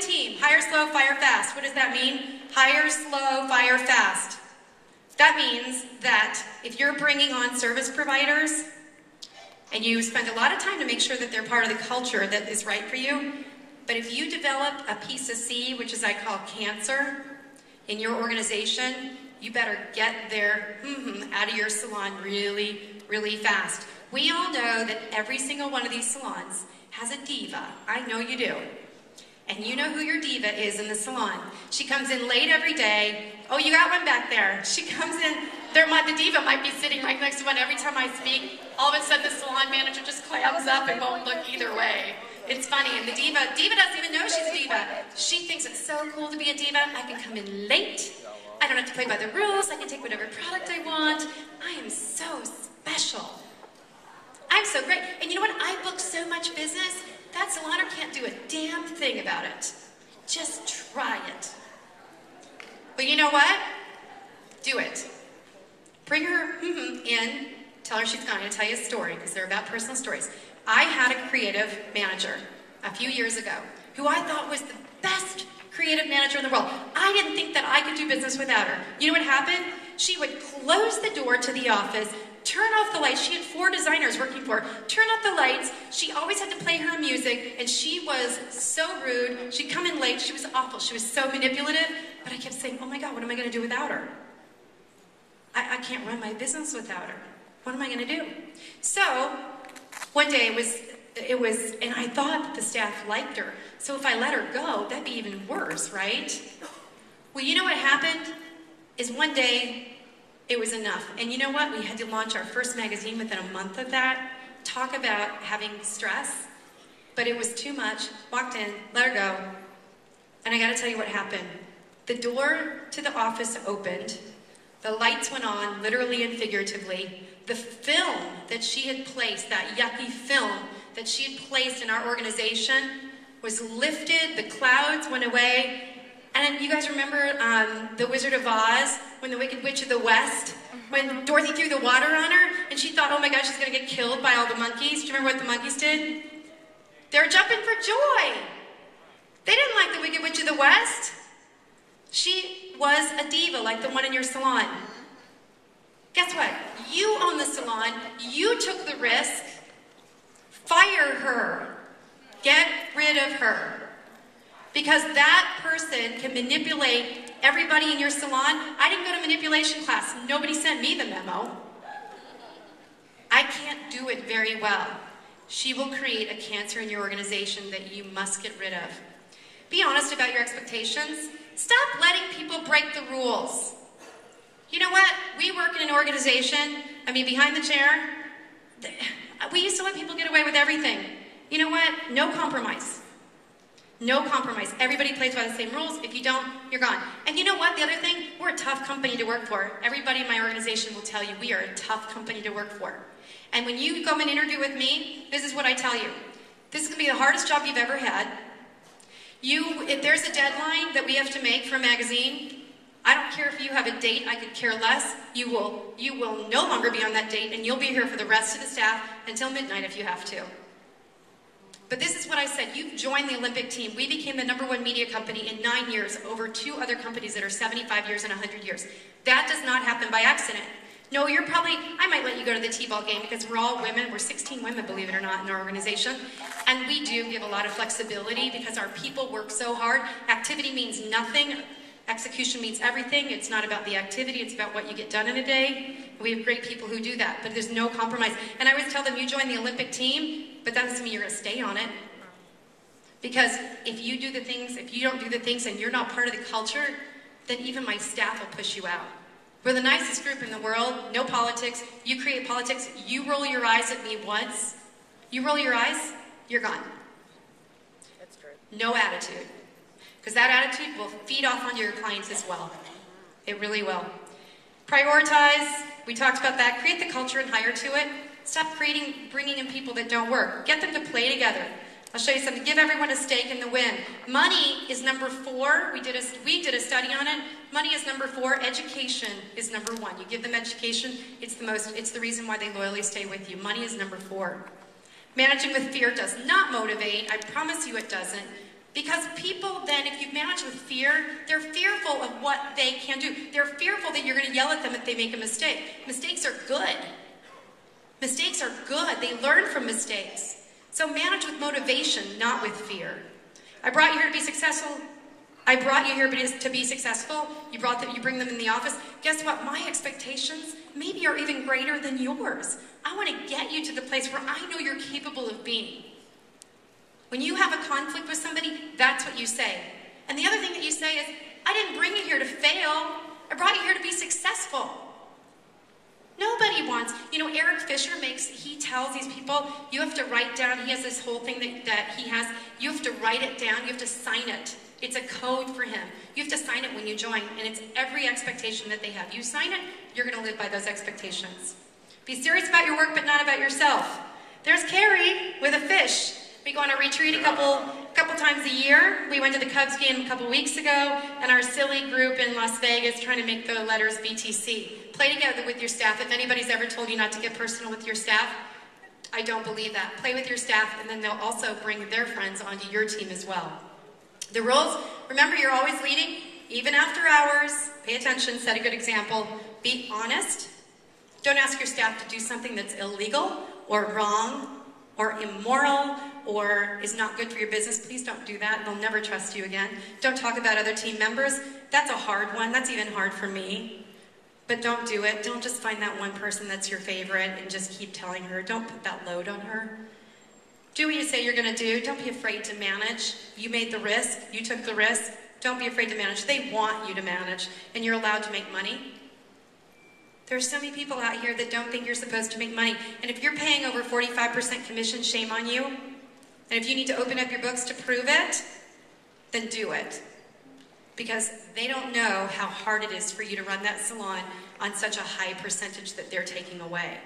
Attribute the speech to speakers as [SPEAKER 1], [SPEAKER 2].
[SPEAKER 1] team. Hire slow, fire fast. What does that mean? Hire slow, fire fast. That means that if you're bringing on service providers and you spend a lot of time to make sure that they're part of the culture that is right for you, but if you develop a piece of C, which is I call cancer, in your organization, you better get their out of your salon really, really fast. We all know that every single one of these salons has a diva. I know you do. And you know who your diva is in the salon. She comes in late every day. Oh, you got one back there. She comes in. The diva might be sitting right next to one every time I speak. All of a sudden, the salon manager just clams up and won't look either way. It's funny. And the diva doesn't even know she's a diva. She thinks it's so cool to be a diva. I can come in late. I don't have to play by the rules. I can take whatever product I want. I am so special. I'm so great. And you know what? I book so much business, that saloner can't do a damn thing about it. Just try it. But you know what? Do it. Bring her in. Tell her she's gone. I'm going to tell you a story because they're about personal stories. I had a creative manager a few years ago who I thought was the best creative manager in the world. I didn't think that I could do business without her. You know what happened? She would close the door to the office, turn off the lights. She had 4 designers working for her. Turn off the lights. She always had to play her music, and she was so rude. She'd come in late. She was awful. She was so manipulative. But I kept saying, oh my God, what am I going to do without her? I can't run my business without her. What am I going to do? So one day it was, and I thought that the staff liked her. So if I let her go, that'd be even worse, right? Well, you know what happened? Is one day it was enough. And you know what? We had to launch our first magazine within a month of that. Talk about having stress. But it was too much. Walked in, let her go. And I got to tell you what happened. The door to the office opened. The lights went on, literally and figuratively. The film that she had placed, that yucky film that she had placed in our organization, was lifted. The clouds went away. And you guys remember The Wizard of Oz, when the Wicked Witch of the West, when Dorothy threw the water on her, and she thought, oh my gosh, she's going to get killed by all the monkeys. Do you remember what the monkeys did? They were jumping for joy. They didn't like the Wicked Witch of the West. She was a diva, like the one in your salon. Guess what? You own the salon. You took the risk. Fire her. Get rid of her. Because that person can manipulate everybody in your salon. I didn't go to manipulation class. Nobody sent me the memo. I can't do it very well. She will create a cancer in your organization that you must get rid of. Be honest about your expectations. Stop letting people break the rules. You know what? We work in an organization, behind the chair, we used to let people get away with everything. You know what? No compromise. No compromise. Everybody plays by the same rules. If you don't, you're gone. And you know what? The other thing, we're a tough company to work for. Everybody in my organization will tell you we are a tough company to work for. And when you come and interview with me, this is what I tell you. This is going to be the hardest job you've ever had. If there's a deadline that we have to make for a magazine, I don't care if you have a date, I could care less. You will no longer be on that date, and you'll be here for the rest of the staff until midnight if you have to. But this is what I said. You've joined the Olympic team. We became the #1 media company in 9 years over 2 other companies that are 75 years and 100 years. That does not happen by accident. No, I might let you go to the T-ball game because we're all women. We're 16 women, believe it or not, in our organization. And we do give a lot of flexibility because our people work so hard. Activity means nothing. Execution means everything. It's not about the activity. It's about what you get done in a day. We have great people who do that, but there's no compromise. And I always tell them, you join the Olympic team, but that doesn't mean you're going to stay on it. Because if you do the things, if you don't do the things and you're not part of the culture, then even my staff will push you out. We're the nicest group in the world. No politics. You create politics. You roll your eyes at me once. You roll your eyes, you're gone.
[SPEAKER 2] That's true.
[SPEAKER 1] No attitude. Because that attitude will feed off onto your clients as well. It really will. Prioritize. We talked about that. Create the culture and hire to it. Stop bringing in people that don't work. Get them to play together. I'll show you something. Give everyone a stake in the win. Money is number 4. We did a study on it. Money is number 4. Education is number 1. You give them education. It's the reason why they loyally stay with you. Money is number 4. Managing with fear does not motivate. I promise you it doesn't. Because people then, if you manage with fear, they're fearful of what they can do. They're fearful that you're going to yell at them if they make a mistake. Mistakes are good. Mistakes are good. They learn from mistakes. So manage with motivation, not with fear. I brought you here to be successful. I brought you here to be successful. You bring them in the office. Guess what? My expectations maybe are even greater than yours. I want to get you to the place where I know you're capable of being. When you have a conflict with somebody, that's what you say. And the other thing that you say is, I didn't bring you here to fail. I brought you here to be successful. Nobody wants, Eric Fisher he tells these people, you have to write down, he has this whole thing that he has, you have to write it down, you have to sign it. It's a code for him. You have to sign it when you join, and it's every expectation that they have. You sign it, you're going to live by those expectations. Be serious about your work, but not about yourself. There's Carrie with a fish. We go on a retreat a couple times a year. We went to the Cubs game a couple weeks ago, and our silly group in Las Vegas trying to make the letters BTC. Play together with your staff. If anybody's ever told you not to get personal with your staff, I don't believe that. Play with your staff, and then they'll also bring their friends onto your team as well. The rules, remember, you're always leading, even after hours. Pay attention, set a good example. Be honest. Don't ask your staff to do something that's illegal or wrong or immoral or is not good for your business. Please don't do that. They'll never trust you again. Don't talk about other team members. That's a hard one. That's even hard for me. But don't do it. Don't just find that one person that's your favorite and just keep telling her. Don't put that load on her. Do what you say you're going to do. Don't be afraid to manage. You made the risk. You took the risk. Don't be afraid to manage. They want you to manage, and you're allowed to make money. There's so many people out here that don't think you're supposed to make money. And if you're paying over 45% commission, shame on you. And if you need to open up your books to prove it, then do it. Because they don't know how hard it is for you to run that salon on such a high percentage that they're taking away.